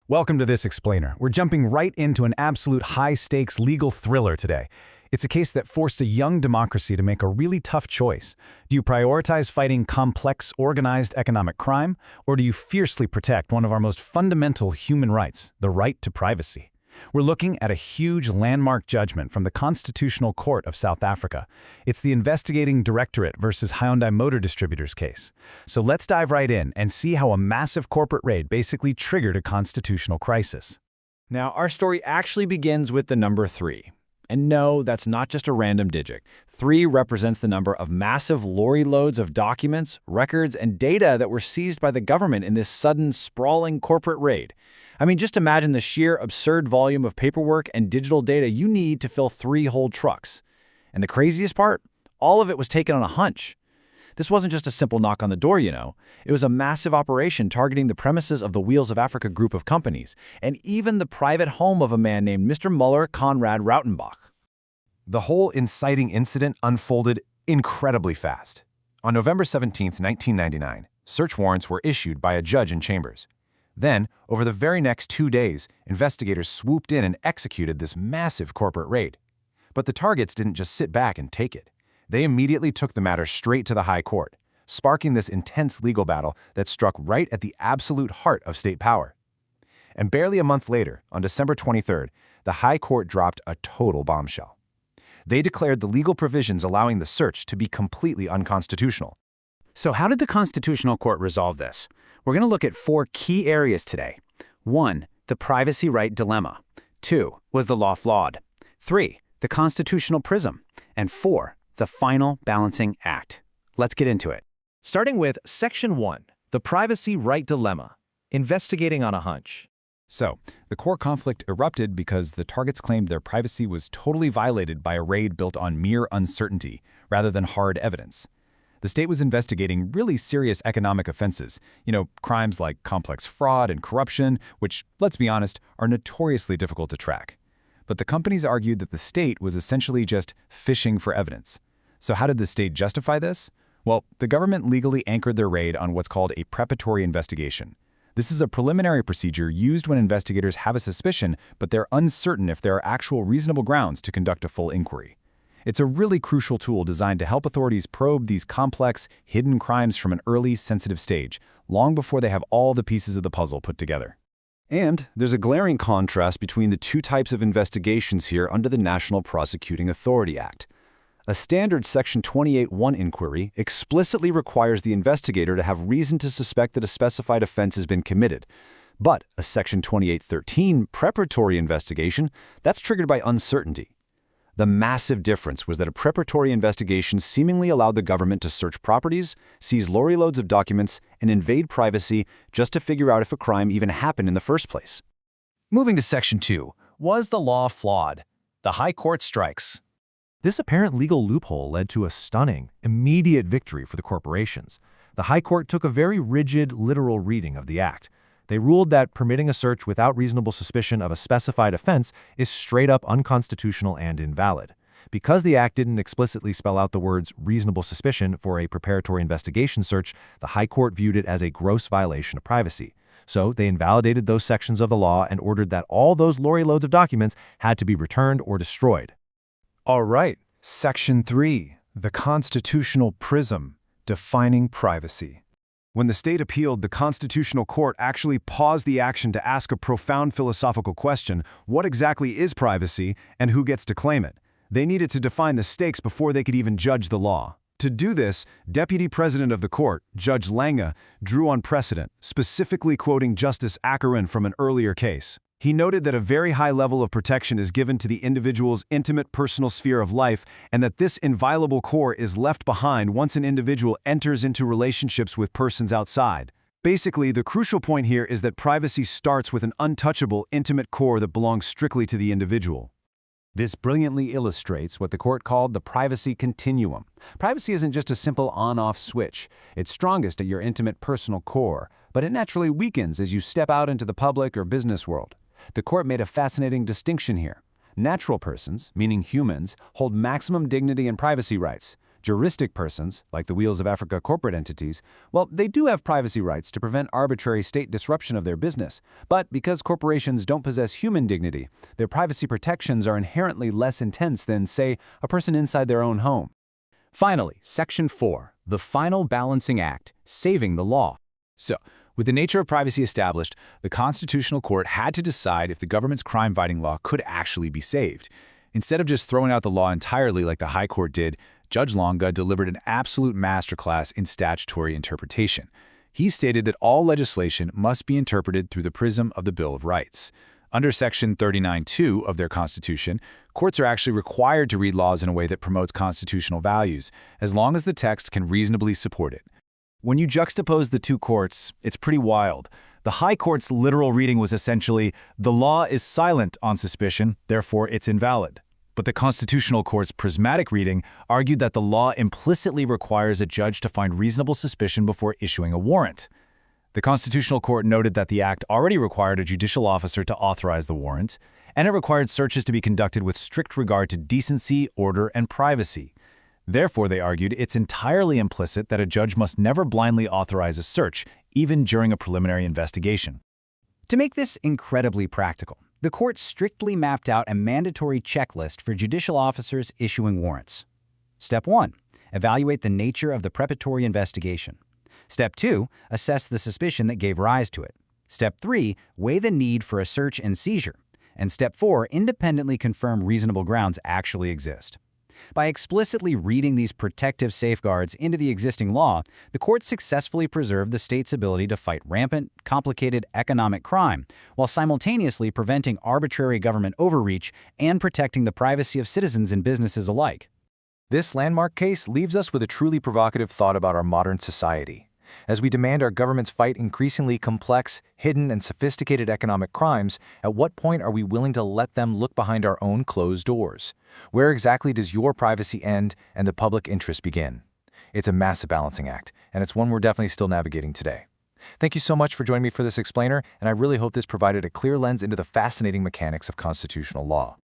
Welcome to This Explainer. We're jumping right into an absolute high-stakes legal thriller today. It's a case that forced a young democracy to make a really tough choice. Do you prioritize fighting complex, organized economic crime, or do you fiercely protect one of our most fundamental human rights, the right to privacy? We're looking at a huge landmark judgment from the Constitutional Court of South Africa. It's the investigating Directorate versus Hyundai Motor Distributors case. So let's dive right in and see how a massive corporate raid basically triggered a constitutional crisis. Now, our story actually begins with the number 3. And no, that's not just a random digit. 3 represents the number of massive lorry loads of documents, records, and data that were seized by the government in this sudden, sprawling corporate raid. I mean, just imagine the sheer absurd volume of paperwork and digital data you need to fill 3 whole trucks. And the craziest part? All of it was taken on a hunch. This wasn't just a simple knock on the door, you know. It was a massive operation targeting the premises of the Wheels of Africa group of companies, and even the private home of a man named Mr. Muller Conrad Rautenbach. The whole inciting incident unfolded incredibly fast. On November 17, 1999, search warrants were issued by a judge in Chambers. Then, over the very next 2 days, investigators swooped in and executed this massive corporate raid. But the targets didn't just sit back and take it. They immediately took the matter straight to the High Court, sparking this intense legal battle that struck right at the absolute heart of state power. And barely a month later, on December 23rd, the High Court dropped a total bombshell. They declared the legal provisions allowing the search to be completely unconstitutional. So how did the Constitutional Court resolve this? We're going to look at 4 key areas today. 1. The privacy right dilemma. 2. Was the law flawed? 3. The constitutional prism. And 4. The final balancing act. Let's get into it. Starting with Section 1, the privacy right dilemma, investigating on a hunch. So, the court conflict erupted because the targets claimed their privacy was totally violated by a raid built on mere uncertainty rather than hard evidence. The state was investigating really serious economic offenses, crimes like complex fraud and corruption, which, let's be honest, are notoriously difficult to track. But the companies argued that the state was essentially just fishing for evidence. So how did the state justify this? Well, the government legally anchored their raid on what's called a preparatory investigation. This is a preliminary procedure used when investigators have a suspicion, but they're uncertain if there are actual reasonable grounds to conduct a full inquiry. It's a really crucial tool designed to help authorities probe these complex, hidden crimes from an early, sensitive stage, long before they have all the pieces of the puzzle put together. And there's a glaring contrast between the 2 types of investigations here under the National Prosecuting Authority Act. A standard Section 28(1) inquiry explicitly requires the investigator to have reason to suspect that a specified offense has been committed. But a Section 28(13) preparatory investigation, that's triggered by uncertainty. The massive difference was that a preparatory investigation seemingly allowed the government to search properties, seize lorry loads of documents, and invade privacy just to figure out if a crime even happened in the first place. Moving to Section 2. Was the law flawed? The High Court strikes. This apparent legal loophole led to a stunning, immediate victory for the corporations. The High Court took a very rigid, literal reading of the Act. They ruled that permitting a search without reasonable suspicion of a specified offense is straight up unconstitutional and invalid. Because the Act didn't explicitly spell out the words reasonable suspicion for a preparatory investigation search, the High Court viewed it as a gross violation of privacy. So they invalidated those sections of the law and ordered that all those lorry loads of documents had to be returned or destroyed. All right, Section 3, the constitutional prism, defining privacy. When the state appealed, the Constitutional Court actually paused the action to ask a profound philosophical question: what exactly is privacy and who gets to claim it? They needed to define the stakes before they could even judge the law. To do this, Deputy President of the Court, Judge Lange, drew on precedent, specifically quoting Justice Acheron from an earlier case. He noted that a very high level of protection is given to the individual's intimate personal sphere of life, and that this inviolable core is left behind once an individual enters into relationships with persons outside. Basically, the crucial point here is that privacy starts with an untouchable, intimate core that belongs strictly to the individual. This brilliantly illustrates what the court called the privacy continuum. Privacy isn't just a simple on-off switch. It's strongest at your intimate personal core, but it naturally weakens as you step out into the public or business world. The court made a fascinating distinction here. Natural persons, meaning humans, hold maximum dignity and privacy rights. Juristic persons, like the Wheels of Africa corporate entities, well, they do have privacy rights to prevent arbitrary state disruption of their business. But because corporations don't possess human dignity, their privacy protections are inherently less intense than, say, a person inside their own home. Finally, Section 4, the final balancing act, saving the law. So, with the nature of privacy established, the Constitutional Court had to decide if the government's crime-fighting law could actually be saved. Instead of just throwing out the law entirely like the High Court did, Judge Longa delivered an absolute masterclass in statutory interpretation. He stated that all legislation must be interpreted through the prism of the Bill of Rights. Under Section 39(2) of their Constitution, courts are actually required to read laws in a way that promotes constitutional values, as long as the text can reasonably support it. When you juxtapose the two courts, it's pretty wild. The High Court's literal reading was essentially, the law is silent on suspicion, therefore it's invalid. But the Constitutional Court's prismatic reading argued that the law implicitly requires a judge to find reasonable suspicion before issuing a warrant. The Constitutional Court noted that the Act already required a judicial officer to authorize the warrant, and it required searches to be conducted with strict regard to decency, order, and privacy. Therefore, they argued, it's entirely implicit that a judge must never blindly authorize a search, even during a preliminary investigation. To make this incredibly practical, the court strictly mapped out a mandatory checklist for judicial officers issuing warrants. Step 1. Evaluate the nature of the preparatory investigation. Step 2. Assess the suspicion that gave rise to it. Step 3. Weigh the need for a search and seizure. And Step 4. Independently confirm reasonable grounds actually exist. By explicitly reading these protective safeguards into the existing law, the court successfully preserved the state's ability to fight rampant, complicated economic crime, while simultaneously preventing arbitrary government overreach and protecting the privacy of citizens and businesses alike. This landmark case leaves us with a truly provocative thought about our modern society. As we demand our governments fight increasingly complex, hidden, and sophisticated economic crimes, at what point are we willing to let them look behind our own closed doors? Where exactly does your privacy end and the public interest begin? It's a massive balancing act, and it's one we're definitely still navigating today. Thank you so much for joining me for this explainer, and I really hope this provided a clear lens into the fascinating mechanics of constitutional law.